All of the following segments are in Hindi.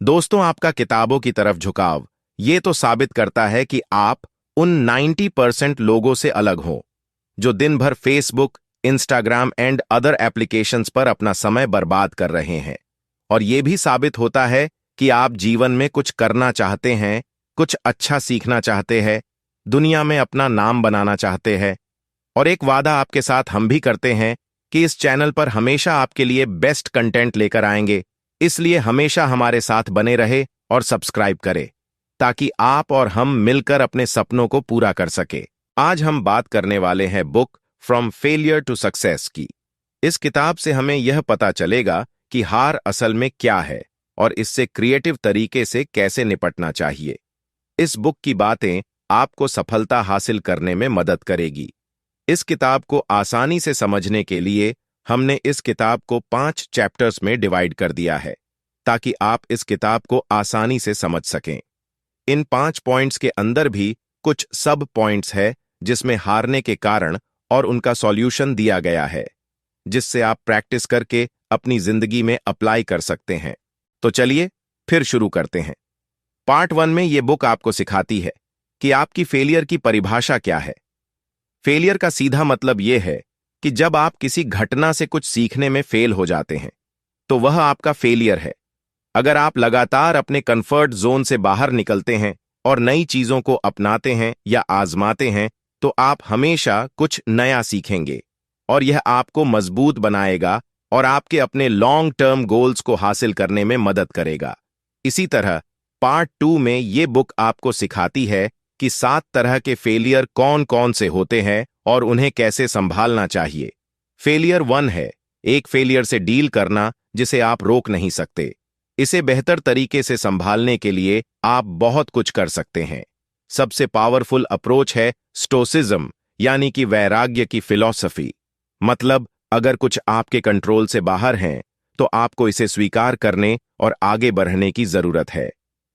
दोस्तों, आपका किताबों की तरफ झुकाव ये तो साबित करता है कि आप उन 90% लोगों से अलग हो जो दिन भर Facebook, Instagram and other applications पर अपना समय बर्बाद कर रहे हैं। और ये भी साबित होता है कि आप जीवन में कुछ करना चाहते हैं, कुछ अच्छा सीखना चाहते हैं, दुनिया में अपना नाम बनाना चाहते हैं। और एक वादा आपके साथ हम भी करते हैं कि इस चैनल पर हमेशा आपके लिए बेस्ट कंटेंट लेकर आएंगे, इसलिए हमेशा हमारे साथ बने रहे और सब्सक्राइब करें ताकि आप और हम मिलकर अपने सपनों को पूरा कर सके। आज हम बात करने वाले हैं book from failure to success की। इस किताब से हमें यह पता चलेगा कि हार असल में क्या है और इससे क्रिएटिव तरीके से कैसे निपटना चाहिए। इस बुक की बातें आपको सफलता हासिल करने में मदद करेगी। इस किताब को आसानी से समझने के लिए हमने इस किताब को 5 चैप्टर्स में डिवाइड कर दिया है ताकि आप इस किताब को आसानी से समझ सकें। इन 5 पॉइंट्स के अंदर भी कुछ सब पॉइंट्स है जिसमें हारने के कारण और उनका सॉल्यूशन दिया गया है, जिससे आप प्रैक्टिस करके अपनी जिंदगी में अप्लाई कर सकते हैं। तो चलिए फिर शुरू करते हैं। पार्ट 1 में यह बुक आपको सिखाती है कि आपकी फेलियर की परिभाषा क्या है। फेलियर का सीधा मतलब यह है कि जब आप किसी घटना से कुछ सीखने में फेल हो जाते हैं तो वह आपका फेलियर है। अगर आप लगातार अपने कंफर्ट जोन से बाहर निकलते हैं और नई चीजों को अपनाते हैं या आजमाते हैं तो आप हमेशा कुछ नया सीखेंगे और यह आपको मजबूत बनाएगा और आपके अपने लॉन्ग टर्म गोल्स को हासिल करने में मदद करेगा। इसी तरह पार्ट 2 में ये बुक आपको सिखाती है कि 7 तरह के फेलियर कौन कौन से होते हैं और उन्हें कैसे संभालना चाहिए। फेलियर 1 है एक फेलियर से डील करना जिसे आप रोक नहीं सकते। इसे बेहतर तरीके से संभालने के लिए आप बहुत कुछ कर सकते हैं। सबसे पावरफुल अप्रोच है स्टोसिज्म, यानी कि वैराग्य की फिलॉसफी। मतलब अगर कुछ आपके कंट्रोल से बाहर हैं तो आपको इसे स्वीकार करने और आगे बढ़ने की जरूरत है।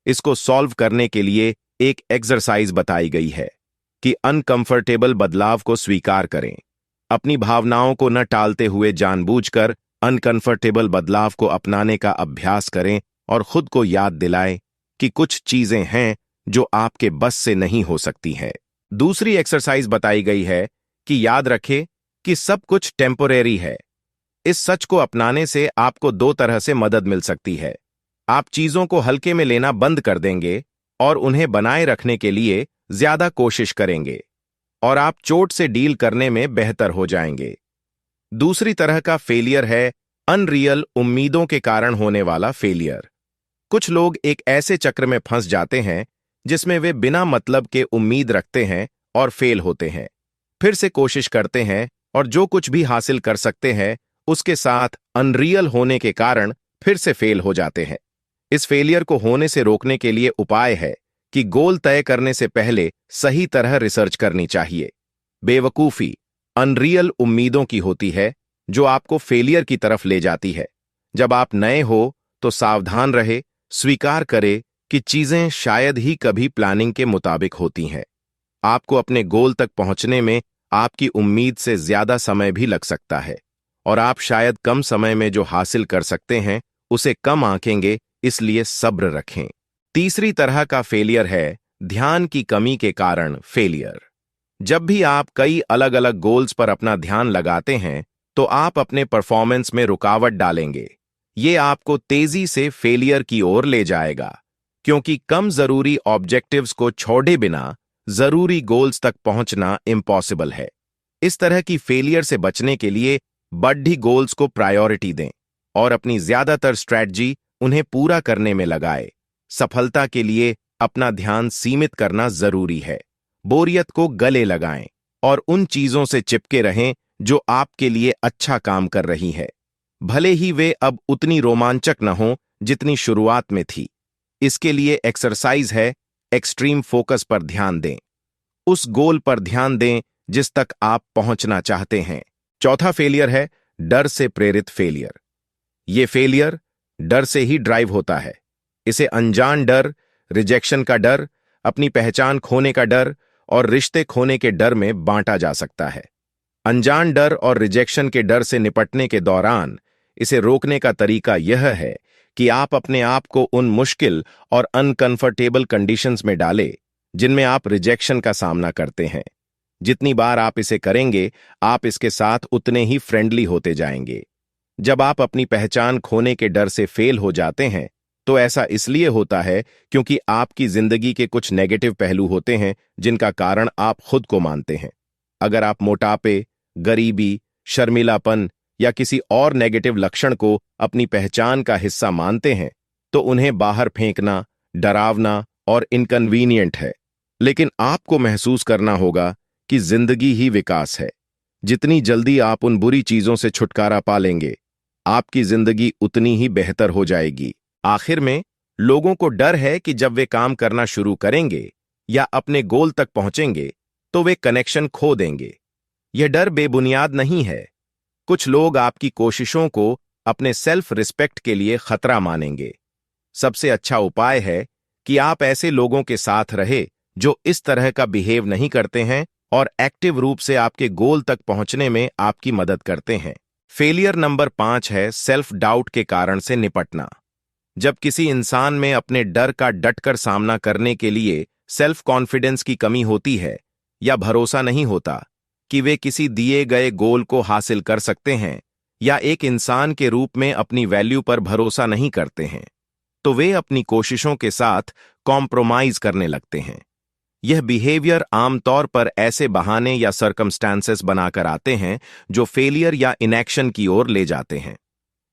इसको सॉल्व करने के लिए एक एक्सरसाइज बताई गई है कि अनकंफर्टेबल बदलाव को स्वीकार करें। अपनी भावनाओं को न टालते हुए जानबूझकर अनकंफर्टेबल बदलाव को अपनाने का अभ्यास करें और खुद को याद दिलाएं कि कुछ चीजें हैं जो आपके बस से नहीं हो सकती हैं। दूसरी एक्सरसाइज बताई गई है कि याद रखें कि सब कुछ टेम्पोरेरी है। इस सच को अपनाने से आपको 2 तरह से मदद मिल सकती है। आप चीजों को हल्के में लेना बंद कर देंगे और उन्हें बनाए रखने के लिए ज्यादा कोशिश करेंगे और आप चोट से डील करने में बेहतर हो जाएंगे। दूसरी तरह का फेलियर है अनरियल उम्मीदों के कारण होने वाला फेलियर। कुछ लोग एक ऐसे चक्र में फंस जाते हैं जिसमें वे बिना मतलब के उम्मीद रखते हैं और फेल होते हैं। फिर से कोशिश करते हैं और जो कुछ भी हासिल कर सकते हैं उसके साथ अनरियल होने के कारण फिर से फेल हो जाते हैं। इस फेलियर को होने से रोकने के लिए उपाय है कि गोल तय करने से पहले सही तरह रिसर्च करनी चाहिए। बेवकूफी अनरियल उम्मीदों की होती है जो आपको फेलियर की तरफ ले जाती है। जब आप नए हो तो सावधान रहे, स्वीकार करे कि चीजें शायद ही कभी प्लानिंग के मुताबिक होती हैं। आपको अपने गोल तक पहुंचने में आपकी उम्मीद से ज्यादा समय भी लग सकता है और आप शायद कम समय में जो हासिल कर सकते हैं उसे कम आंकेंगे, इसलिए सब्र रखें। तीसरी तरह का फेलियर है ध्यान की कमी के कारण फेलियर। जब भी आप कई अलग अलग गोल्स पर अपना ध्यान लगाते हैं तो आप अपने परफॉर्मेंस में रुकावट डालेंगे। ये आपको तेजी से फेलियर की ओर ले जाएगा, क्योंकि कम जरूरी ऑब्जेक्टिव्स को छोड़े बिना जरूरी गोल्स तक पहुंचना इम्पॉसिबल है। इस तरह की फेलियर से बचने के लिए बड़ी गोल्स को प्रायोरिटी दें और अपनी ज्यादातर स्ट्रैटेजी उन्हें पूरा करने में लगाए। सफलता के लिए अपना ध्यान सीमित करना जरूरी है। बोरियत को गले लगाएं और उन चीजों से चिपके रहें जो आपके लिए अच्छा काम कर रही है, भले ही वे अब उतनी रोमांचक न हों जितनी शुरुआत में थी। इसके लिए एक्सरसाइज है एक्सट्रीम फोकस पर ध्यान दें। उस गोल पर ध्यान दें जिस तक आप पहुंचना चाहते हैं। चौथा फेलियर है डर से प्रेरित फेलियर। यह फेलियर डर से ही ड्राइव होता है। इसे अनजान डर, रिजेक्शन का डर, अपनी पहचान खोने का डर और रिश्ते खोने के डर में बांटा जा सकता है। अनजान डर और रिजेक्शन के डर से निपटने के दौरान इसे रोकने का तरीका यह है कि आप अपने आप को उन मुश्किल और अनकंफर्टेबल कंडीशंस में डालें जिनमें आप रिजेक्शन का सामना करते हैं। जितनी बार आप इसे करेंगे, आप इसके साथ उतने ही फ्रेंडली होते जाएंगे। जब आप अपनी पहचान खोने के डर से फेल हो जाते हैं, तो ऐसा इसलिए होता है क्योंकि आपकी जिंदगी के कुछ नेगेटिव पहलू होते हैं जिनका कारण आप खुद को मानते हैं। अगर आप मोटापे, गरीबी, शर्मिलापन या किसी और नेगेटिव लक्षण को अपनी पहचान का हिस्सा मानते हैं, तो उन्हें बाहर फेंकना डरावना और इनकन्वीनियंट है। लेकिन आपको महसूस करना होगा कि जिंदगी ही विकास है। जितनी जल्दी आप उन बुरी चीजों से छुटकारा पा लेंगे, आपकी जिंदगी उतनी ही बेहतर हो जाएगी। आखिर में, लोगों को डर है कि जब वे काम करना शुरू करेंगे या अपने गोल तक पहुंचेंगे, तो वे कनेक्शन खो देंगे। यह डर बेबुनियाद नहीं है। कुछ लोग आपकी कोशिशों को अपने सेल्फ रिस्पेक्ट के लिए खतरा मानेंगे। सबसे अच्छा उपाय है कि आप ऐसे लोगों के साथ रहे जो इस तरह का बिहेव नहीं करते हैं और एक्टिव रूप से आपके गोल तक पहुंचने में आपकी मदद करते हैं। फेलियर नंबर 5 है सेल्फ डाउट के कारण से निपटना। जब किसी इंसान में अपने डर का डटकर सामना करने के लिए सेल्फ कॉन्फिडेंस की कमी होती है या भरोसा नहीं होता कि वे किसी दिए गए गोल को हासिल कर सकते हैं, या एक इंसान के रूप में अपनी वैल्यू पर भरोसा नहीं करते हैं, तो वे अपनी कोशिशों के साथ कॉम्प्रोमाइज करने लगते हैं। यह बिहेवियर आमतौर पर ऐसे बहाने या सर्कमस्टांसेस बनाकर आते हैं जो फेलियर या इनएक्शन की ओर ले जाते हैं।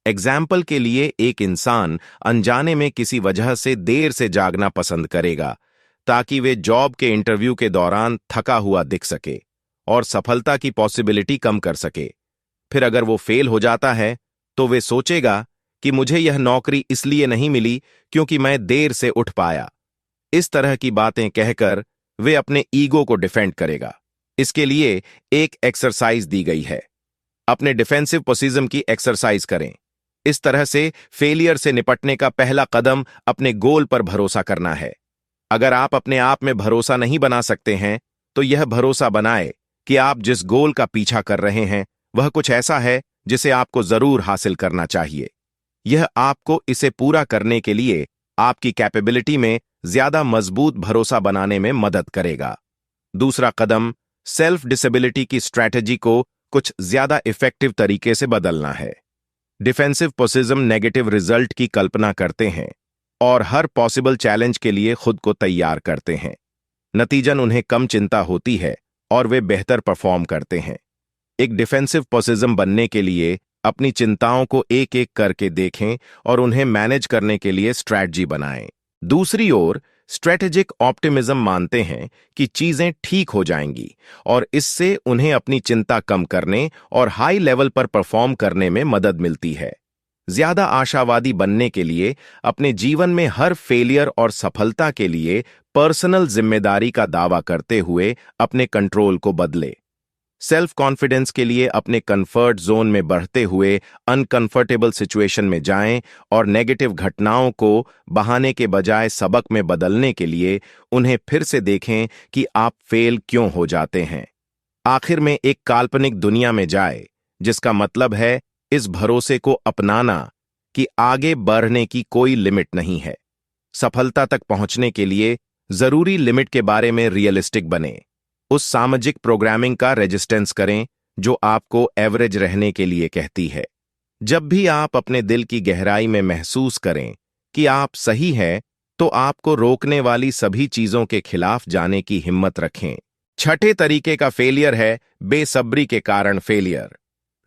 एग्जाम्पल के लिए, एक इंसान अनजाने में किसी वजह से देर से जागना पसंद करेगा ताकि वे जॉब के इंटरव्यू के दौरान थका हुआ दिख सके और सफलता की पॉसिबिलिटी कम कर सके। फिर अगर वो फेल हो जाता है, तो वे सोचेगा कि मुझे यह नौकरी इसलिए नहीं मिली क्योंकि मैं देर से उठ पाया। इस तरह की बातें कहकर वे अपने ईगो को डिफेंड करेगा। इसके लिए एक एक्सरसाइज दी गई है। अपने डिफेंसिव पोजिशन की एक्सरसाइज करें। इस तरह से फेलियर से निपटने का पहला कदम अपने गोल पर भरोसा करना है। अगर आप अपने आप में भरोसा नहीं बना सकते हैं, तो यह भरोसा बनाए कि आप जिस गोल का पीछा कर रहे हैं वह कुछ ऐसा है जिसे आपको जरूर हासिल करना चाहिए। यह आपको इसे पूरा करने के लिए आपकी कैपेबिलिटी में ज्यादा मजबूत भरोसा बनाने में मदद करेगा। दूसरा कदम, सेल्फ डिसेबिलिटी की स्ट्रैटेजी को कुछ ज्यादा इफेक्टिव तरीके से बदलना है। डिफेंसिव पोजिशन नेगेटिव रिजल्ट की कल्पना करते हैं और हर पॉसिबल चैलेंज के लिए खुद को तैयार करते हैं। नतीजन उन्हें कम चिंता होती है और वे बेहतर परफॉर्म करते हैं। एक डिफेंसिव पोजिशन बनने के लिए अपनी चिंताओं को एक एक करके देखें और उन्हें मैनेज करने के लिए स्ट्रैटेजी बनाएं। दूसरी ओर, स्ट्रेटेजिक ऑप्टिमिज्म मानते हैं कि चीजें ठीक हो जाएंगी और इससे उन्हें अपनी चिंता कम करने और हाई लेवल पर परफॉर्म करने में मदद मिलती है। ज्यादा आशावादी बनने के लिए अपने जीवन में हर फेलियर और सफलता के लिए पर्सनल जिम्मेदारी का दावा करते हुए अपने कंट्रोल को बदले। सेल्फ कॉन्फिडेंस के लिए अपने कंफर्ट जोन में बढ़ते हुए अनकंफर्टेबल सिचुएशन में जाएं और नेगेटिव घटनाओं को बहाने के बजाय सबक में बदलने के लिए उन्हें फिर से देखें कि आप फेल क्यों हो जाते हैं। आखिर में एक काल्पनिक दुनिया में जाए, जिसका मतलब है इस भरोसे को अपनाना कि आगे बढ़ने की कोई लिमिट नहीं है। सफलता तक पहुंचने के लिए जरूरी लिमिट के बारे में रियलिस्टिक बने। उस सामाजिक प्रोग्रामिंग का रेजिस्टेंस करें जो आपको एवरेज रहने के लिए कहती है। जब भी आप अपने दिल की गहराई में महसूस करें कि आप सही हैं, तो आपको रोकने वाली सभी चीजों के खिलाफ जाने की हिम्मत रखें। छठे तरीके का फेलियर है बेसब्री के कारण फेलियर।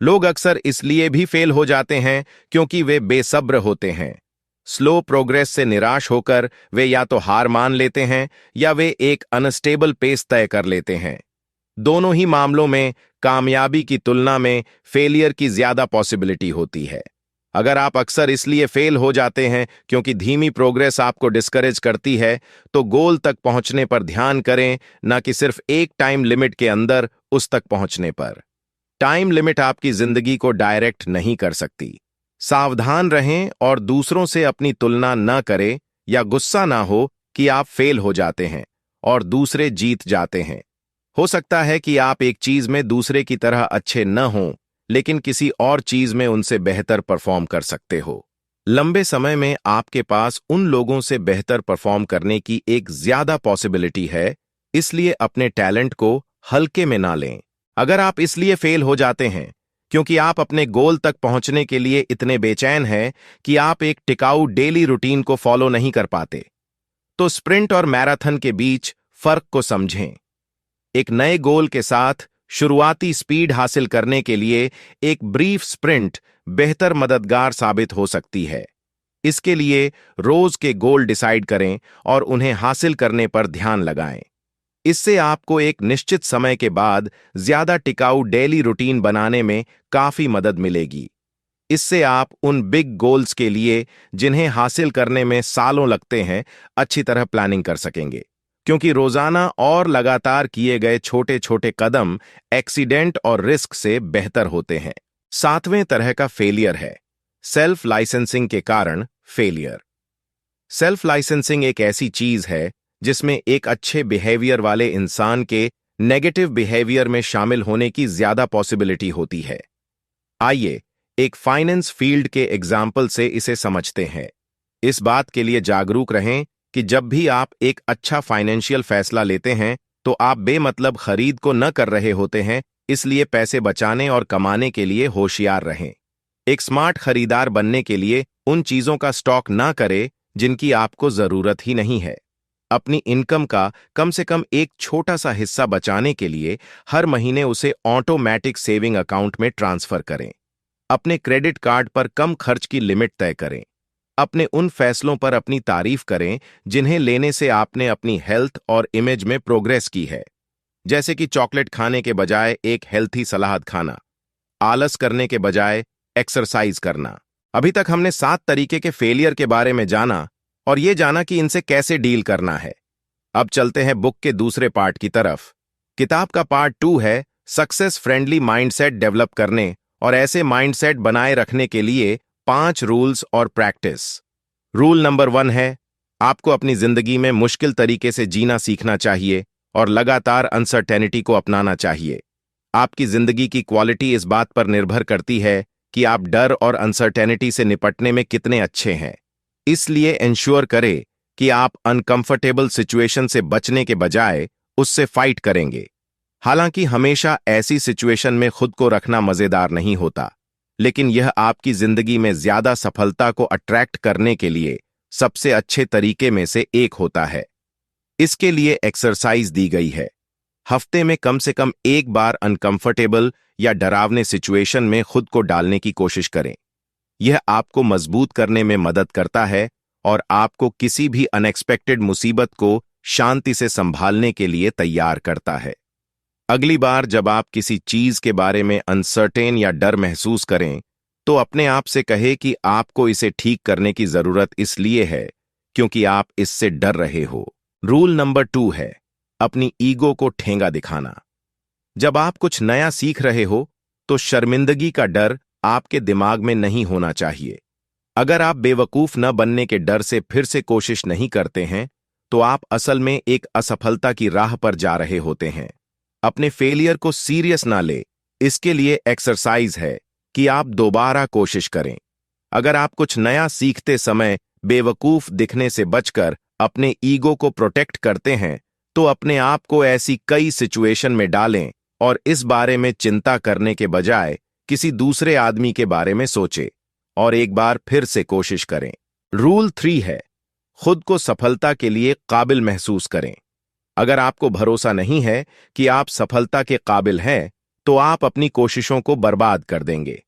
लोग अक्सर इसलिए भी फेल हो जाते हैं क्योंकि वे बेसब्र होते हैं। स्लो प्रोग्रेस से निराश होकर वे या तो हार मान लेते हैं या वे एक अनस्टेबल पेस तय कर लेते हैं। दोनों ही मामलों में कामयाबी की तुलना में फेलियर की ज्यादा पॉसिबिलिटी होती है। अगर आप अक्सर इसलिए फेल हो जाते हैं क्योंकि धीमी प्रोग्रेस आपको डिस्करेज करती है, तो गोल तक पहुंचने पर ध्यान करें, न कि सिर्फ एक टाइम लिमिट के अंदर उस तक पहुंचने पर। टाइम लिमिट आपकी जिंदगी को डायरेक्ट नहीं कर सकती। सावधान रहें और दूसरों से अपनी तुलना न करें या गुस्सा ना हो कि आप फेल हो जाते हैं और दूसरे जीत जाते हैं। हो सकता है कि आप एक चीज में दूसरे की तरह अच्छे न हों, लेकिन किसी और चीज में उनसे बेहतर परफॉर्म कर सकते हो। लंबे समय में आपके पास उन लोगों से बेहतर परफॉर्म करने की एक ज्यादा पॉसिबिलिटी है, इसलिए अपने टैलेंट को हल्के में ना लें। अगर आप इसलिए फेल हो जाते हैं क्योंकि आप अपने गोल तक पहुंचने के लिए इतने बेचैन हैं कि आप एक टिकाऊ डेली रूटीन को फॉलो नहीं कर पाते, तो स्प्रिंट और मैराथन के बीच फर्क को समझें। एक नए गोल के साथ शुरुआती स्पीड हासिल करने के लिए एक ब्रीफ स्प्रिंट बेहतर मददगार साबित हो सकती है। इसके लिए रोज के गोल डिसाइड करें और उन्हें हासिल करने पर ध्यान लगाएं। इससे आपको एक निश्चित समय के बाद ज्यादा टिकाऊ डेली रूटीन बनाने में काफी मदद मिलेगी। इससे आप उन बिग गोल्स के लिए, जिन्हें हासिल करने में सालों लगते हैं, अच्छी तरह प्लानिंग कर सकेंगे, क्योंकि रोजाना और लगातार किए गए छोटे छोटे कदम एक्सीडेंट और रिस्क से बेहतर होते हैं। 7वें तरह का फेलियर है सेल्फ लाइसेंसिंग के कारण फेलियर। सेल्फ लाइसेंसिंग एक ऐसी चीज है जिसमें एक अच्छे बिहेवियर वाले इंसान के नेगेटिव बिहेवियर में शामिल होने की ज्यादा पॉसिबिलिटी होती है। आइए एक फाइनेंस फील्ड के एग्जाम्पल से इसे समझते हैं। इस बात के लिए जागरूक रहें कि जब भी आप एक अच्छा फाइनेंशियल फैसला लेते हैं तो आप बेमतलब खरीद को न कर रहे होते हैं, इसलिए पैसे बचाने और कमाने के लिए होशियार रहें। एक स्मार्ट खरीदार बनने के लिए उन चीजों का स्टॉक ना करें जिनकी आपको जरूरत ही नहीं है। अपनी इनकम का कम से कम एक छोटा सा हिस्सा बचाने के लिए हर महीने उसे ऑटोमैटिक सेविंग अकाउंट में ट्रांसफर करें। अपने क्रेडिट कार्ड पर कम खर्च की लिमिट तय करें। अपने उन फैसलों पर अपनी तारीफ करें जिन्हें लेने से आपने अपनी हेल्थ और इमेज में प्रोग्रेस की है, जैसे कि चॉकलेट खाने के बजाय एक हेल्थी सलाद खाना, आलस करने के बजाय एक्सरसाइज करना। अभी तक हमने 7 तरीके के फेलियर के बारे में जाना और ये जाना कि इनसे कैसे डील करना है। अब चलते हैं बुक के दूसरे पार्ट की तरफ। किताब का पार्ट 2 है सक्सेस फ्रेंडली माइंडसेट डेवलप करने और ऐसे माइंडसेट बनाए रखने के लिए 5 रूल्स और प्रैक्टिस। रूल नंबर 1 है आपको अपनी जिंदगी में मुश्किल तरीके से जीना सीखना चाहिए और लगातार अनसर्टेनिटी को अपनाना चाहिए। आपकी जिंदगी की क्वालिटी इस बात पर निर्भर करती है कि आप डर और अनसर्टेनिटी से निपटने में कितने अच्छे हैं। इसलिए इंश्योर करें कि आप अनकंफर्टेबल सिचुएशन से बचने के बजाय उससे फाइट करेंगे। हालांकि हमेशा ऐसी सिचुएशन में खुद को रखना मजेदार नहीं होता, लेकिन यह आपकी जिंदगी में ज्यादा सफलता को अट्रैक्ट करने के लिए सबसे अच्छे तरीके में से एक होता है। इसके लिए एक्सरसाइज दी गई है। हफ्ते में कम से कम एक बार अनकंफर्टेबल या डरावने सिचुएशन में खुद को डालने की कोशिश करें। यह आपको मजबूत करने में मदद करता है और आपको किसी भी अनएक्सपेक्टेड मुसीबत को शांति से संभालने के लिए तैयार करता है। अगली बार जब आप किसी चीज के बारे में अनसर्टेन या डर महसूस करें, तो अपने आप से कहें कि आपको इसे ठीक करने की जरूरत इसलिए है क्योंकि आप इससे डर रहे हो। रूल नंबर 2 है अपनी ईगो को ठेंगा दिखाना। जब आप कुछ नया सीख रहे हो तो शर्मिंदगी का डर आपके दिमाग में नहीं होना चाहिए। अगर आप बेवकूफ न बनने के डर से फिर से कोशिश नहीं करते हैं, तो आप असल में एक असफलता की राह पर जा रहे होते हैं। अपने फेलियर को सीरियस ना ले। इसके लिए एक्सरसाइज है कि आप दोबारा कोशिश करें। अगर आप कुछ नया सीखते समय बेवकूफ दिखने से बचकर अपने ईगो को प्रोटेक्ट करते हैं, तो अपने आप को ऐसी कई सिचुएशन में डालें और इस बारे में चिंता करने के बजाय किसी दूसरे आदमी के बारे में सोचें और एक बार फिर से कोशिश करें। रूल 3 है खुद को सफलता के लिए काबिल महसूस करें। अगर आपको भरोसा नहीं है कि आप सफलता के काबिल हैं, तो आप अपनी कोशिशों को बर्बाद कर देंगे।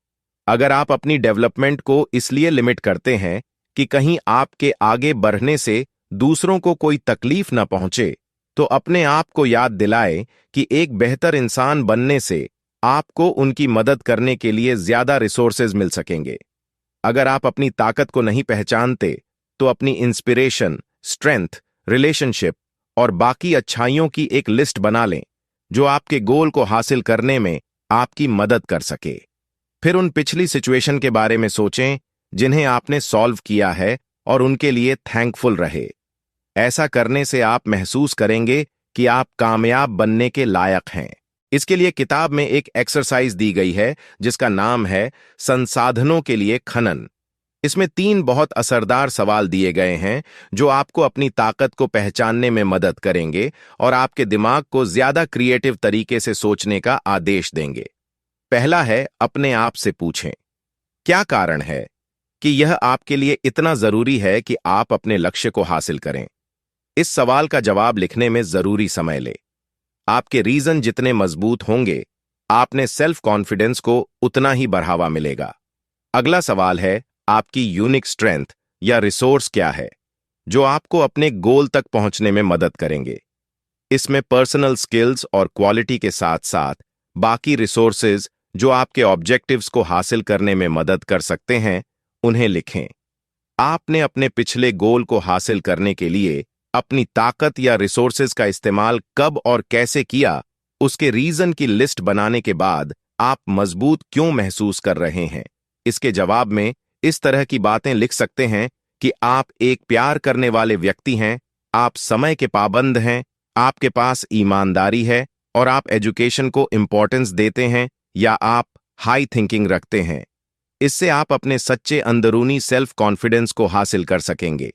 अगर आप अपनी डेवलपमेंट को इसलिए लिमिट करते हैं कि कहीं आपके आगे बढ़ने से दूसरों को कोई तकलीफ न पहुंचे, तो अपने आप को याद दिलाएं कि एक बेहतर इंसान बनने से आपको उनकी मदद करने के लिए ज्यादा रिसोर्सेज मिल सकेंगे। अगर आप अपनी ताकत को नहीं पहचानते, तो अपनी इंस्पिरेशन, स्ट्रेंथ, रिलेशनशिप और बाकी अच्छाइयों की एक लिस्ट बना लें जो आपके गोल को हासिल करने में आपकी मदद कर सके। फिर उन पिछली सिचुएशन के बारे में सोचें जिन्हें आपने सॉल्व किया है और उनके लिए थैंकफुल रहे। ऐसा करने से आप महसूस करेंगे कि आप कामयाब बनने के लायक हैं। इसके लिए किताब में एक एक्सरसाइज दी गई है जिसका नाम है संसाधनों के लिए खनन। इसमें 3 बहुत असरदार सवाल दिए गए हैं जो आपको अपनी ताकत को पहचानने में मदद करेंगे और आपके दिमाग को ज्यादा क्रिएटिव तरीके से सोचने का आदेश देंगे। पहला है, अपने आप से पूछें, क्या कारण है कि यह आपके लिए इतना जरूरी है कि आप अपने लक्ष्य को हासिल करें? इस सवाल का जवाब लिखने में जरूरी समय ले। आपके रीजन जितने मजबूत होंगे, आपने सेल्फ कॉन्फिडेंस को उतना ही बढ़ावा मिलेगा। अगला सवाल है, आपकी यूनिक स्ट्रेंथ या रिसोर्स क्या है जो आपको अपने गोल तक पहुंचने में मदद करेंगे? इसमें पर्सनल स्किल्स और क्वालिटी के साथ साथ बाकी रिसोर्सेज जो आपके ऑब्जेक्टिव्स को हासिल करने में मदद कर सकते हैं, उन्हें लिखें। आपने अपने पिछले गोल को हासिल करने के लिए अपनी ताकत या रिसोर्सेज का इस्तेमाल कब और कैसे किया, उसके रीजन की लिस्ट बनाने के बाद आप मजबूत क्यों महसूस कर रहे हैं, इसके जवाब में इस तरह की बातें लिख सकते हैं कि आप एक प्यार करने वाले व्यक्ति हैं, आप समय के पाबंद हैं, आपके पास ईमानदारी है और आप एजुकेशन को इंपॉर्टेंस देते हैं, या आप हाई थिंकिंग रखते हैं। इससे आप अपने सच्चे अंदरूनी सेल्फ कॉन्फिडेंस को हासिल कर सकेंगे।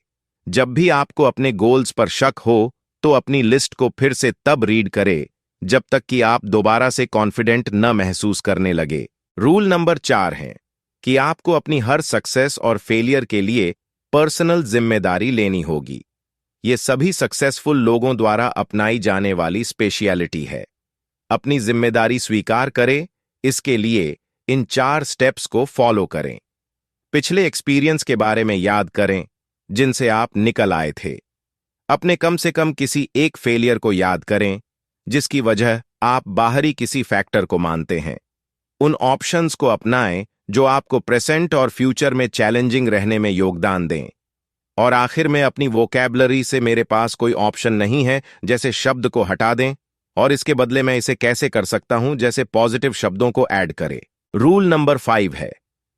जब भी आपको अपने गोल्स पर शक हो, तो अपनी लिस्ट को फिर से तब रीड करें जब तक कि आप दोबारा से कॉन्फिडेंट न महसूस करने लगे। रूल नंबर 4 है कि आपको अपनी हर सक्सेस और फेलियर के लिए पर्सनल जिम्मेदारी लेनी होगी। ये सभी सक्सेसफुल लोगों द्वारा अपनाई जाने वाली स्पेशलिटी है। अपनी जिम्मेदारी स्वीकार करें, इसके लिए इन 4 स्टेप्स को फॉलो करें। पिछले एक्सपीरियंस के बारे में याद करें जिनसे आप निकल आए थे। अपने कम से कम किसी एक फेलियर को याद करें जिसकी वजह आप बाहरी किसी फैक्टर को मानते हैं। उन ऑप्शंस को अपनाएं जो आपको प्रेजेंट और फ्यूचर में चैलेंजिंग रहने में योगदान दें। और आखिर में अपनी वोकैबुलरी से मेरे पास कोई ऑप्शन नहीं है जैसे शब्द को हटा दें और इसके बदले मैं इसे कैसे कर सकता हूं जैसे पॉजिटिव शब्दों को ऐड करें। रूल नंबर 5 है,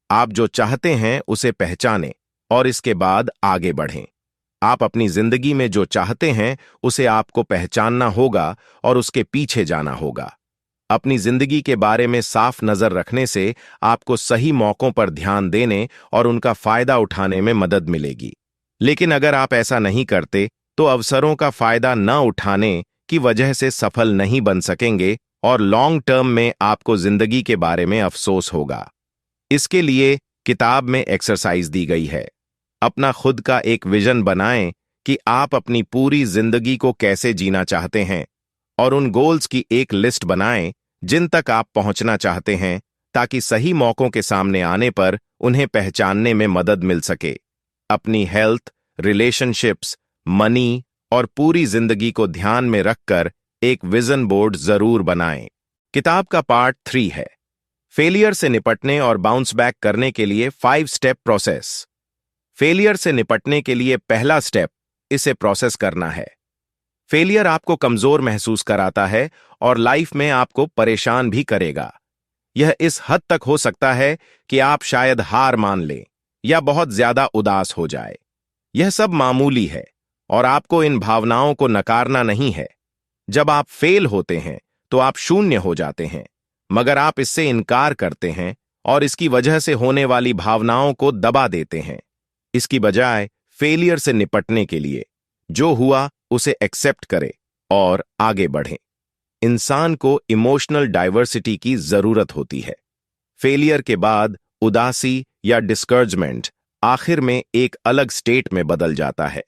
आप जो चाहते हैं उसे पहचानें और इसके बाद आगे बढ़ें। आप अपनी जिंदगी में जो चाहते हैं उसे आपको पहचानना होगा और उसके पीछे जाना होगा। अपनी जिंदगी के बारे में साफ नजर रखने से आपको सही मौकों पर ध्यान देने और उनका फायदा उठाने में मदद मिलेगी। लेकिन अगर आप ऐसा नहीं करते तो अवसरों का फायदा न उठाने की वजह से सफल नहीं बन सकेंगे और लॉन्ग टर्म में आपको जिंदगी के बारे में अफसोस होगा। इसके लिए किताब में एक्सरसाइज दी गई है। अपना खुद का एक विजन बनाएं कि आप अपनी पूरी जिंदगी को कैसे जीना चाहते हैं और उन गोल्स की एक लिस्ट बनाएं जिन तक आप पहुंचना चाहते हैं, ताकि सही मौकों के सामने आने पर उन्हें पहचानने में मदद मिल सके। अपनी हेल्थ, रिलेशनशिप्स, मनी और पूरी जिंदगी को ध्यान में रखकर एक विजन बोर्ड जरूर बनाएं। किताब का पार्ट 3 है, फेलियर से निपटने और बाउंस बैक करने के लिए 5 स्टेप प्रोसेस। फेलियर से निपटने के लिए पहला स्टेप, इसे प्रोसेस करना है। फेलियर आपको कमजोर महसूस कराता है और लाइफ में आपको परेशान भी करेगा। यह इस हद तक हो सकता है कि आप शायद हार मान लें या बहुत ज्यादा उदास हो जाए। यह सब मामूली है और आपको इन भावनाओं को नकारना नहीं है। जब आप फेल होते हैं तो आप शून्य हो जाते हैं, मगर आप इससे इनकार करते हैं और इसकी वजह से होने वाली भावनाओं को दबा देते हैं। इसकी बजाय फेलियर से निपटने के लिए जो हुआ उसे एक्सेप्ट करें और आगे बढ़ें। इंसान को इमोशनल डाइवर्सिटी की जरूरत होती है। फेलियर के बाद उदासी या डिस्करेजमेंट आखिर में एक अलग स्टेट में बदल जाता है।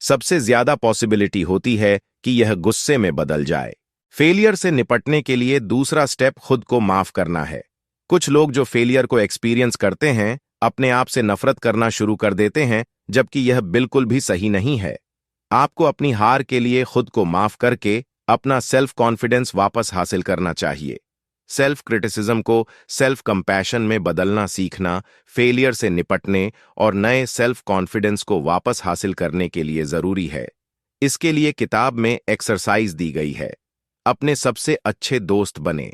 सबसे ज्यादा पॉसिबिलिटी होती है कि यह गुस्से में बदल जाए। फेलियर से निपटने के लिए दूसरा स्टेप खुद को माफ करना है। कुछ लोग जो फेलियर को एक्सपीरियंस करते हैं अपने आप से नफरत करना शुरू कर देते हैं, जबकि यह बिल्कुल भी सही नहीं है। आपको अपनी हार के लिए खुद को माफ करके अपना सेल्फ कॉन्फिडेंस वापस हासिल करना चाहिए। सेल्फ क्रिटिसिज्म को सेल्फ कंपैशन में बदलना सीखना फेलियर से निपटने और नए सेल्फ कॉन्फिडेंस को वापस हासिल करने के लिए जरूरी है। इसके लिए किताब में एक्सरसाइज दी गई है। अपने सबसे अच्छे दोस्त बने।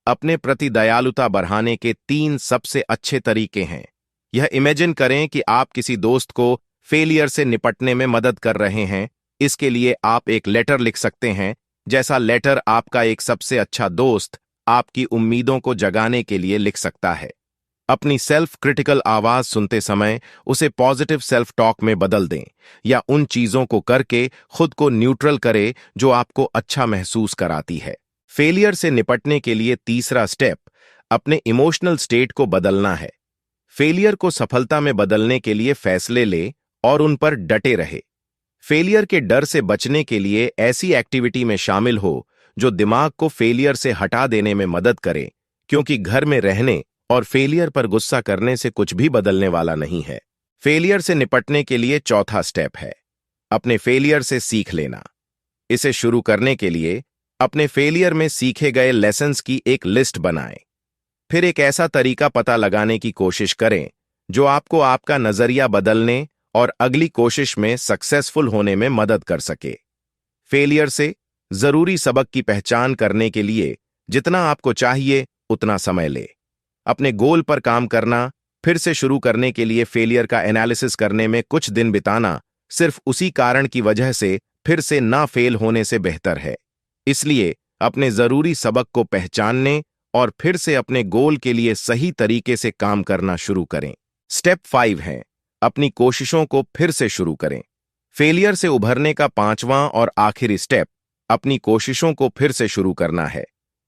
अपने प्रति दयालुता बढ़ाने के 3 सबसे अच्छे तरीके हैं। यह इमेजिन करें कि आप किसी दोस्त को फेलियर से निपटने में मदद कर रहे हैं। इसके लिए आप एक लेटर लिख सकते हैं, जैसा लेटर आपका एक सबसे अच्छा दोस्त आपकी उम्मीदों को जगाने के लिए लिख सकता है। अपनी सेल्फ क्रिटिकल आवाज सुनते समय उसे पॉजिटिव सेल्फ टॉक में बदल दें या उन चीजों को करके खुद को न्यूट्रल करें जो आपको अच्छा महसूस कराती है। फेलियर से निपटने के लिए तीसरा स्टेप अपने इमोशनल स्टेट को बदलना है। फेलियर को सफलता में बदलने के लिए फैसले ले और उन पर डटे रहे। फेलियर के डर से बचने के लिए ऐसी एक्टिविटी में शामिल हो जो दिमाग को फेलियर से हटा देने में मदद करे, क्योंकि घर में रहने और फेलियर पर गुस्सा करने से कुछ भी बदलने वाला नहीं है। फेलियर से निपटने के लिए चौथा स्टेप है अपने फेलियर से सीख लेना। इसे शुरू करने के लिए अपने फेलियर में सीखे गए लेसन्स की एक लिस्ट बनाएं। फिर एक ऐसा तरीका पता लगाने की कोशिश करें जो आपको आपका नजरिया बदलने और अगली कोशिश में सक्सेसफुल होने में मदद कर सके। फेलियर से जरूरी सबक की पहचान करने के लिए जितना आपको चाहिए उतना समय ले। अपने गोल पर काम करना फिर से शुरू करने के लिए फेलियर का एनालिसिस करने में कुछ दिन बिताना सिर्फ उसी कारण की वजह से फिर से ना फेल होने से बेहतर है। इसलिए अपने जरूरी सबक को पहचानने और फिर से अपने गोल के लिए सही तरीके से काम करना शुरू करें। स्टेप 5 है अपनी कोशिशों को फिर से शुरू करें। फेलियर से उभरने का पांचवां और आखिरी स्टेप अपनी कोशिशों को फिर से शुरू करना है।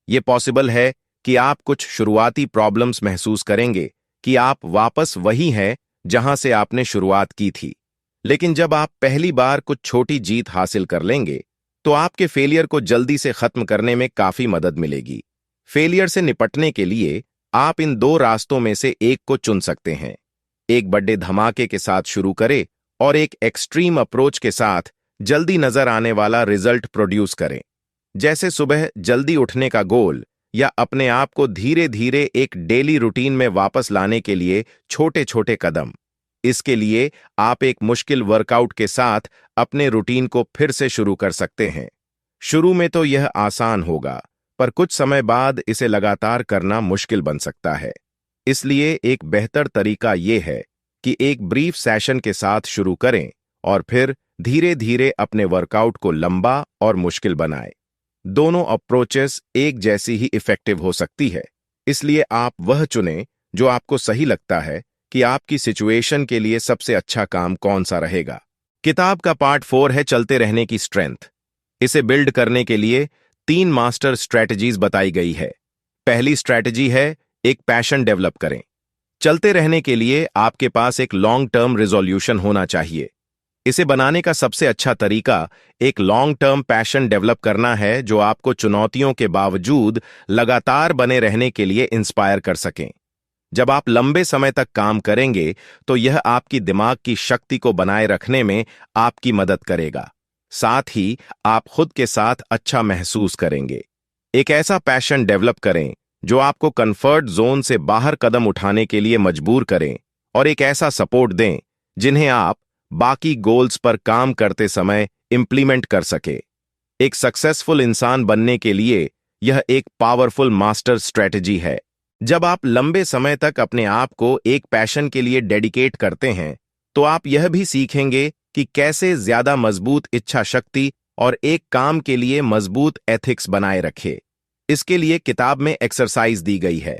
यह पॉसिबल है कि आप कुछ शुरुआती प्रॉब्लम्स महसूस करेंगे कि आप वापस वही हैं जहां से आपने शुरुआत की थी, लेकिन जब आप पहली बार कुछ छोटी जीत हासिल कर लेंगे तो आपके फेलियर को जल्दी से खत्म करने में काफी मदद मिलेगी। फेलियर से निपटने के लिए आप इन दो रास्तों में से एक को चुन सकते हैं। एक बड़े धमाके के साथ शुरू करें और एक एक्सट्रीम अप्रोच के साथ जल्दी नजर आने वाला रिजल्ट प्रोड्यूस करें, जैसे सुबह जल्दी उठने का गोल या अपने आप को धीरे धीरे एक डेली रूटीन में वापस लाने के लिए छोटे छोटे कदम। इसके लिए आप एक मुश्किल वर्कआउट के साथ अपने रूटीन को फिर से शुरू कर सकते हैं। शुरू में तो यह आसान होगा, पर कुछ समय बाद इसे लगातार करना मुश्किल बन सकता है। इसलिए एक बेहतर तरीका यह है कि एक ब्रीफ सेशन के साथ शुरू करें और फिर धीरे धीरे अपने वर्कआउट को लंबा और मुश्किल बनाएं। दोनों अप्रोचेस एक जैसी ही इफेक्टिव हो सकती है, इसलिए आप वह चुनें जो आपको सही लगता है कि आपकी सिचुएशन के लिए सबसे अच्छा काम कौन सा रहेगा। किताब का पार्ट 4 है चलते रहने की स्ट्रेंथ। इसे बिल्ड करने के लिए 3 मास्टर स्ट्रैटेजीज बताई गई है। पहली स्ट्रैटेजी है एक पैशन डेवलप करें। चलते रहने के लिए आपके पास एक लॉन्ग टर्म रिजोल्यूशन होना चाहिए। इसे बनाने का सबसे अच्छा तरीका एक लॉन्ग टर्म पैशन डेवलप करना है जो आपको चुनौतियों के बावजूद लगातार बने रहने के लिए इंस्पायर कर सकें। जब आप लंबे समय तक काम करेंगे तो यह आपकी दिमाग की शक्ति को बनाए रखने में आपकी मदद करेगा, साथ ही आप खुद के साथ अच्छा महसूस करेंगे। एक ऐसा पैशन डेवलप करें जो आपको कंफर्ट जोन से बाहर कदम उठाने के लिए मजबूर करें और एक ऐसा सपोर्ट दें जिन्हें आप बाकी गोल्स पर काम करते समय इंप्लीमेंट कर सके। एक सक्सेसफुल इंसान बनने के लिए यह एक पावरफुल मास्टर स्ट्रेटजी है। जब आप लंबे समय तक अपने आप को एक पैशन के लिए डेडिकेट करते हैं तो आप यह भी सीखेंगे कि कैसे ज्यादा मजबूत इच्छा शक्ति और एक काम के लिए मजबूत एथिक्स बनाए रखे। इसके लिए किताब में एक्सरसाइज दी गई है।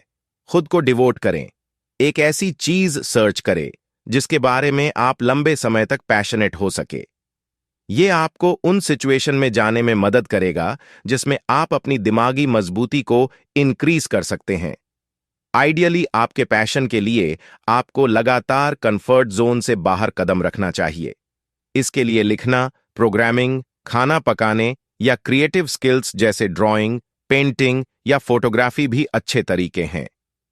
खुद को डिवोट करें। एक ऐसी चीज सर्च करें जिसके बारे में आप लंबे समय तक पैशनेट हो सके। यह आपको उन सिचुएशन में जाने में मदद करेगा जिसमें आप अपनी दिमागी मजबूती को इंक्रीज कर सकते हैं। आइडियली आपके पैशन के लिए आपको लगातार कंफर्ट जोन से बाहर कदम रखना चाहिए। इसके लिए लिखना, प्रोग्रामिंग, खाना पकाने या क्रिएटिव स्किल्स जैसे ड्राइंग, पेंटिंग या फोटोग्राफी भी अच्छे तरीके हैं।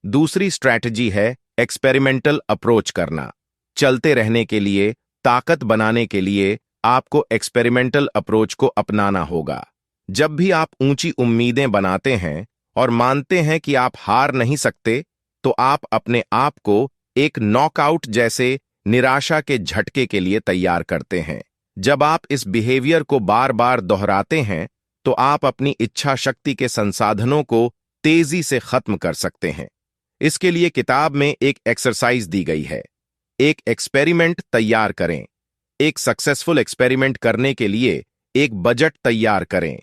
दूसरी स्ट्रैटेजी है एक्सपेरिमेंटल अप्रोच करना। चलते रहने के लिए, ताकत बनाने के लिए आपको एक्सपेरिमेंटल अप्रोच को अपनाना होगा। जब भी आप ऊंची उम्मीदें बनाते हैं और मानते हैं कि आप हार नहीं सकते, तो आप अपने आप को एक नॉकआउट जैसे निराशा के झटके के लिए तैयार करते हैं। जब आप इस बिहेवियर को बार बार दोहराते हैं तो आप अपनी इच्छा शक्ति के संसाधनों को तेजी से खत्म कर सकते हैं। इसके लिए किताब में एक एक्सरसाइज दी गई है। एक एक्सपेरिमेंट तैयार करें। एक सक्सेसफुल एक्सपेरिमेंट करने के लिए एक बजट तैयार करें।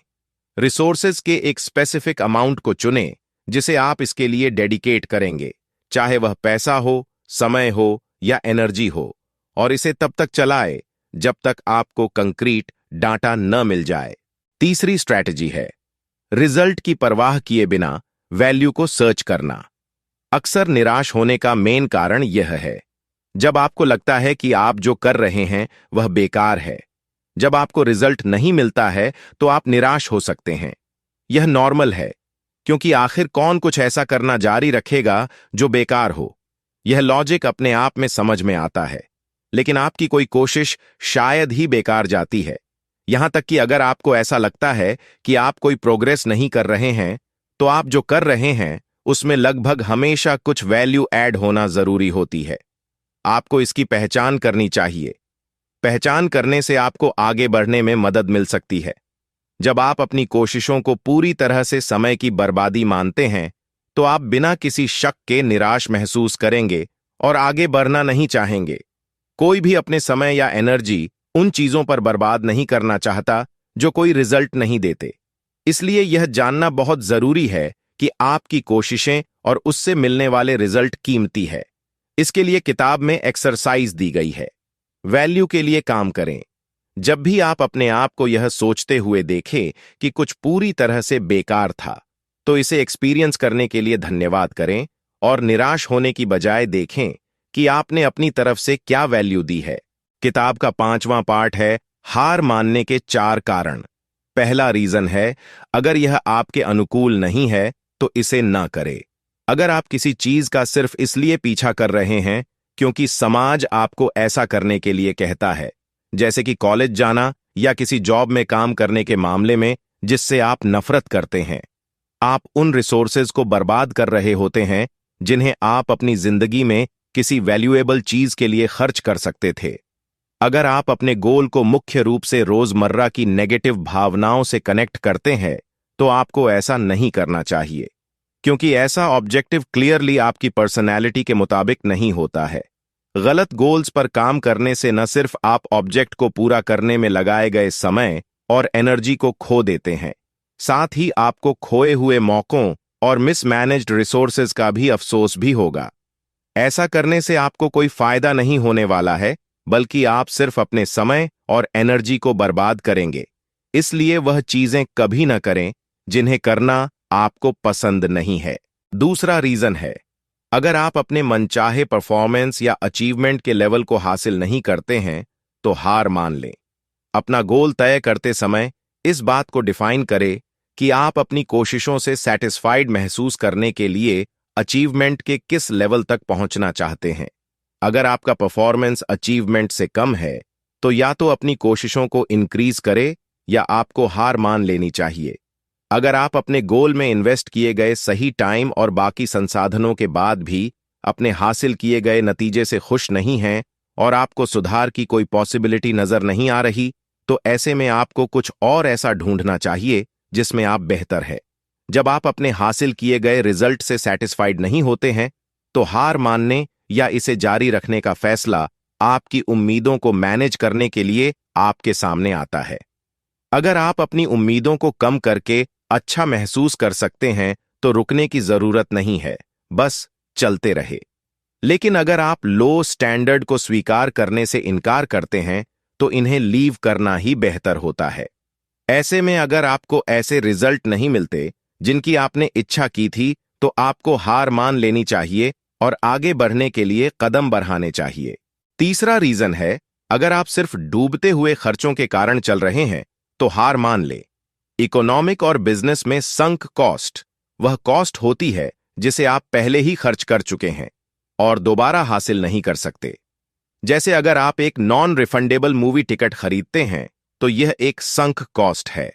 रिसोर्सेज के एक स्पेसिफिक अमाउंट को चुनें जिसे आप इसके लिए डेडिकेट करेंगे, चाहे वह पैसा हो, समय हो या एनर्जी हो, और इसे तब तक चलाए जब तक आपको कंक्रीट डाटा न मिल जाए। तीसरी स्ट्रैटेजी है रिजल्ट की परवाह किए बिना वैल्यू को सर्च करना। अक्सर निराश होने का मेन कारण यह है जब आपको लगता है कि आप जो कर रहे हैं वह बेकार है। जब आपको रिजल्ट नहीं मिलता है तो आप निराश हो सकते हैं। यह नॉर्मल है, क्योंकि आखिर कौन कुछ ऐसा करना जारी रखेगा जो बेकार हो। यह लॉजिक अपने आप में समझ में आता है, लेकिन आपकी कोई कोशिश शायद ही बेकार जाती है। यहां तक कि अगर आपको ऐसा लगता है कि आप कोई प्रोग्रेस नहीं कर रहे हैं, तो आप जो कर रहे हैं उसमें लगभग हमेशा कुछ वैल्यू ऐड होना जरूरी होती है। आपको इसकी पहचान करनी चाहिए। पहचान करने से आपको आगे बढ़ने में मदद मिल सकती है। जब आप अपनी कोशिशों को पूरी तरह से समय की बर्बादी मानते हैं, तो आप बिना किसी शक के निराश महसूस करेंगे और आगे बढ़ना नहीं चाहेंगे। कोई भी अपने समय या एनर्जी उन चीजों पर बर्बाद नहीं करना चाहता जो कोई रिजल्ट नहीं देते। इसलिए यह जानना बहुत जरूरी है कि आपकी कोशिशें और उससे मिलने वाले रिजल्ट कीमती है। इसके लिए किताब में एक्सरसाइज दी गई है। वैल्यू के लिए काम करें। जब भी आप अपने आप को यह सोचते हुए देखें कि कुछ पूरी तरह से बेकार था, तो इसे एक्सपीरियंस करने के लिए धन्यवाद करें और निराश होने की बजाय देखें कि आपने अपनी तरफ से क्या वैल्यू दी है। किताब का 5वां पार्ट है हार मानने के 4 कारण। पहला रीजन है अगर यह आपके अनुकूल नहीं है तो इसे ना करें। अगर आप किसी चीज का सिर्फ इसलिए पीछा कर रहे हैं क्योंकि समाज आपको ऐसा करने के लिए कहता है, जैसे कि कॉलेज जाना या किसी जॉब में काम करने के मामले में जिससे आप नफरत करते हैं, आप उन रिसोर्सेज को बर्बाद कर रहे होते हैं जिन्हें आप अपनी जिंदगी में किसी वैल्यूएबल चीज के लिए खर्च कर सकते थे। अगर आप अपने गोल को मुख्य रूप से रोजमर्रा की नेगेटिव भावनाओं से कनेक्ट करते हैं, तो आपको ऐसा नहीं करना चाहिए, क्योंकि ऐसा ऑब्जेक्टिव क्लियरली आपकी पर्सनैलिटी के मुताबिक नहीं होता है। गलत गोल्स पर काम करने से न सिर्फ आप ऑब्जेक्ट को पूरा करने में लगाए गए समय और एनर्जी को खो देते हैं, साथ ही आपको खोए हुए मौकों और मिसमैनेज्ड रिसोर्सेज का भी अफसोस भी होगा। ऐसा करने से आपको कोई फायदा नहीं होने वाला है, बल्कि आप सिर्फ अपने समय और एनर्जी को बर्बाद करेंगे। इसलिए वह चीजें कभी न करें जिन्हें करना आपको पसंद नहीं है। दूसरा रीजन है अगर आप अपने मनचाहे परफॉर्मेंस या अचीवमेंट के लेवल को हासिल नहीं करते हैं, तो हार मान लें। अपना गोल तय करते समय इस बात को डिफाइन करें कि आप अपनी कोशिशों से सैटिस्फाइड महसूस करने के लिए अचीवमेंट के किस लेवल तक पहुंचना चाहते हैं। अगर आपका परफॉर्मेंस अचीवमेंट से कम है, तो या तो अपनी कोशिशों को इंक्रीज करे या आपको हार मान लेनी चाहिए। अगर आप अपने गोल में इन्वेस्ट किए गए सही टाइम और बाकी संसाधनों के बाद भी अपने हासिल किए गए नतीजे से खुश नहीं हैं और आपको सुधार की कोई पॉसिबिलिटी नजर नहीं आ रही, तो ऐसे में आपको कुछ और ऐसा ढूंढना चाहिए जिसमें आप बेहतर है। जब आप अपने हासिल किए गए रिजल्ट से सैटिस्फाइड नहीं होते हैं, तो हार मानने या इसे जारी रखने का फैसला आपकी उम्मीदों को मैनेज करने के लिए आपके सामने आता है। अगर आप अपनी उम्मीदों को कम करके अच्छा महसूस कर सकते हैं, तो रुकने की जरूरत नहीं है, बस चलते रहे। लेकिन अगर आप लो स्टैंडर्ड को स्वीकार करने से इनकार करते हैं, तो इन्हें लीव करना ही बेहतर होता है। ऐसे में अगर आपको ऐसे रिजल्ट नहीं मिलते जिनकी आपने इच्छा की थी, तो आपको हार मान लेनी चाहिए और आगे बढ़ने के लिए कदम बढ़ाने चाहिए। तीसरा रीजन है अगर आप सिर्फ डूबते हुए खर्चों के कारण चल रहे हैं, तो हार मान ले। इकोनॉमिक और बिजनेस में संक कॉस्ट वह कॉस्ट होती है जिसे आप पहले ही खर्च कर चुके हैं और दोबारा हासिल नहीं कर सकते। जैसे अगर आप एक नॉन रिफंडेबल मूवी टिकट खरीदते हैं, तो यह एक संक कॉस्ट है।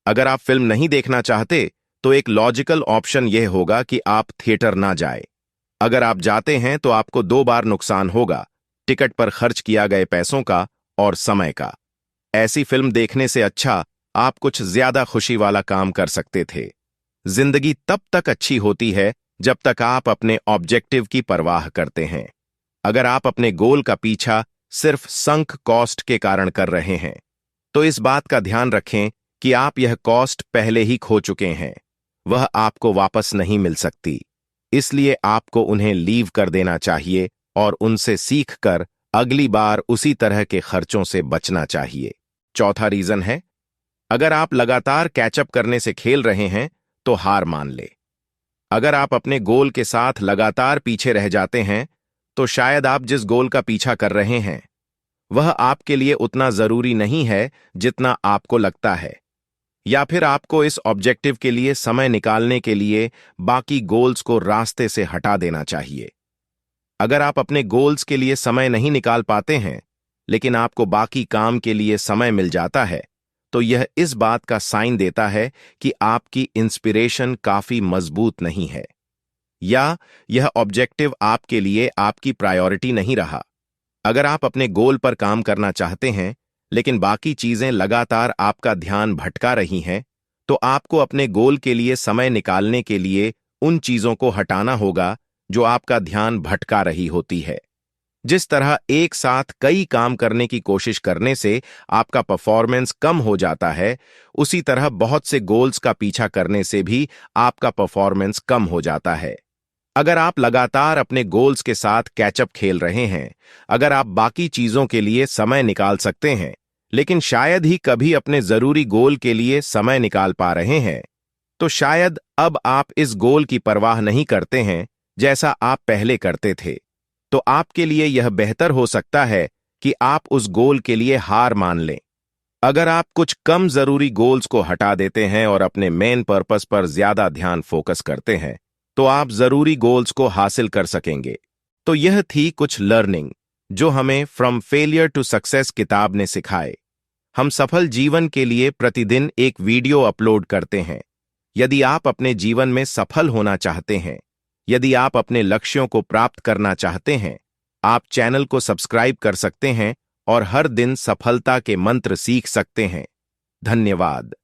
अगर आप फिल्म नहीं देखना चाहते, तो एक लॉजिकल ऑप्शन यह होगा कि आप थिएटर ना जाए। अगर आप जाते हैं तो आपको 2 बार नुकसान होगा, टिकट पर खर्च किया गए पैसों का और समय का। ऐसी फिल्म देखने से अच्छा आप कुछ ज्यादा खुशी वाला काम कर सकते थे। जिंदगी तब तक अच्छी होती है जब तक आप अपने ऑब्जेक्टिव की परवाह करते हैं। अगर आप अपने गोल का पीछा सिर्फ संक कॉस्ट के कारण कर रहे हैं, तो इस बात का ध्यान रखें कि आप यह कॉस्ट पहले ही खो चुके हैं। वह आपको वापस नहीं मिल सकती। इसलिए आपको उन्हें लीव कर देना चाहिए और उनसे सीखकर अगली बार उसी तरह के खर्चों से बचना चाहिए। चौथा रीजन है, अगर आप लगातार कैचअप करने से खेल रहे हैं तो हार मान ले। अगर आप अपने गोल के साथ लगातार पीछे रह जाते हैं तो शायद आप जिस गोल का पीछा कर रहे हैं वह आपके लिए उतना जरूरी नहीं है जितना आपको लगता है, या फिर आपको इस ऑब्जेक्टिव के लिए समय निकालने के लिए बाकी गोल्स को रास्ते से हटा देना चाहिए। अगर आप अपने गोल्स के लिए समय नहीं निकाल पाते हैं लेकिन आपको बाकी काम के लिए समय मिल जाता है तो यह इस बात का साइन देता है कि आपकी इंस्पिरेशन काफी मजबूत नहीं है, या यह ऑब्जेक्टिव आपके लिए आपकी प्रायोरिटी नहीं रहा। अगर आप अपने गोल पर काम करना चाहते हैं लेकिन बाकी चीजें लगातार आपका ध्यान भटका रही हैं, तो आपको अपने गोल के लिए समय निकालने के लिए उन चीजों को हटाना होगा जो आपका ध्यान भटका रही होती है। जिस तरह एक साथ कई काम करने की कोशिश करने से आपका परफॉर्मेंस कम हो जाता है, उसी तरह बहुत से गोल्स का पीछा करने से भी आपका परफॉर्मेंस कम हो जाता है। अगर आप लगातार अपने गोल्स के साथ कैचअप खेल रहे हैं, अगर आप बाकी चीजों के लिए समय निकाल सकते हैं लेकिन शायद ही कभी अपने जरूरी गोल के लिए समय निकाल पा रहे हैं, तो शायद अब आप इस गोल की परवाह नहीं करते हैं जैसा आप पहले करते थे। तो आपके लिए यह बेहतर हो सकता है कि आप उस गोल के लिए हार मान लें। अगर आप कुछ कम जरूरी गोल्स को हटा देते हैं और अपने मेन पर्पस पर ज्यादा ध्यान फोकस करते हैं तो आप जरूरी गोल्स को हासिल कर सकेंगे। तो यह थी कुछ लर्निंग जो हमें फ्रॉम फेलियर टू सक्सेस किताब ने सिखाए। हम सफल जीवन के लिए प्रतिदिन एक वीडियो अपलोड करते हैं। यदि आप अपने जीवन में सफल होना चाहते हैं, यदि आप अपने लक्ष्यों को प्राप्त करना चाहते हैं, आप चैनल को सब्सक्राइब कर सकते हैं और हर दिन सफलता के मंत्र सीख सकते हैं। धन्यवाद।